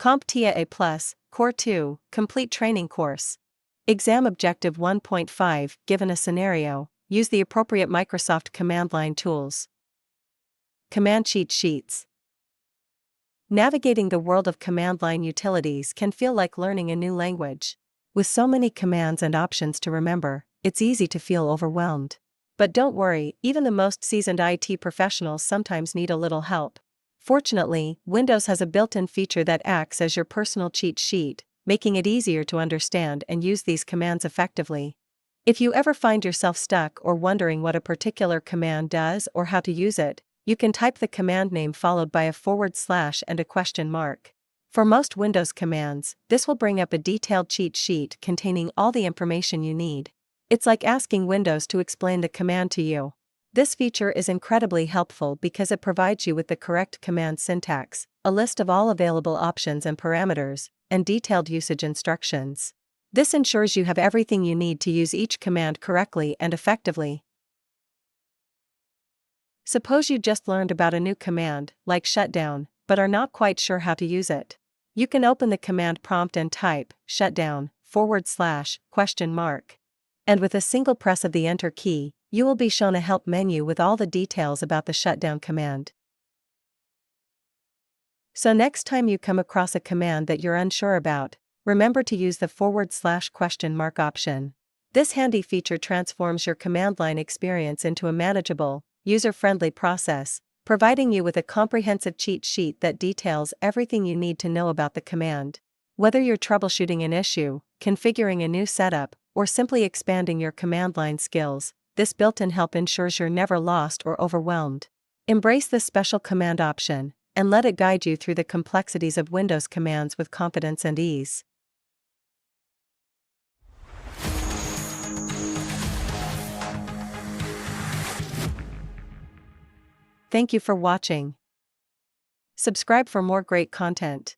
CompTIA A Core 2 Complete Training Course. Exam Objective 1.5 Given a scenario, use the appropriate Microsoft command line tools. Command cheat sheets. Navigating the world of command line utilities can feel like learning a new language. With so many commands and options to remember, it's easy to feel overwhelmed. But don't worry, even the most seasoned IT professionals sometimes need a little help. Fortunately, Windows has a built-in feature that acts as your personal cheat sheet, making it easier to understand and use these commands effectively. If you ever find yourself stuck or wondering what a particular command does or how to use it, you can type the command name followed by a / and a question mark. For most Windows commands, this will bring up a detailed cheat sheet containing all the information you need. It's like asking Windows to explain the command to you. This feature is incredibly helpful because it provides you with the correct command syntax, a list of all available options and parameters, and detailed usage instructions. This ensures you have everything you need to use each command correctly and effectively. Suppose you just learned about a new command, like shutdown, but are not quite sure how to use it. You can open the command prompt and type shutdown / ? And with a single press of the Enter key, you will be shown a help menu with all the details about the shutdown command. So next time you come across a command that you're unsure about, remember to use the / option. This handy feature transforms your command line experience into a manageable, user-friendly process, providing you with a comprehensive cheat sheet that details everything you need to know about the command. Whether you're troubleshooting an issue, configuring a new setup, or simply expanding your command line skills, this built-in help ensures you're never lost or overwhelmed. Embrace this special command option, and let it guide you through the complexities of Windows commands with confidence and ease. Thank you for watching. Subscribe for more great content.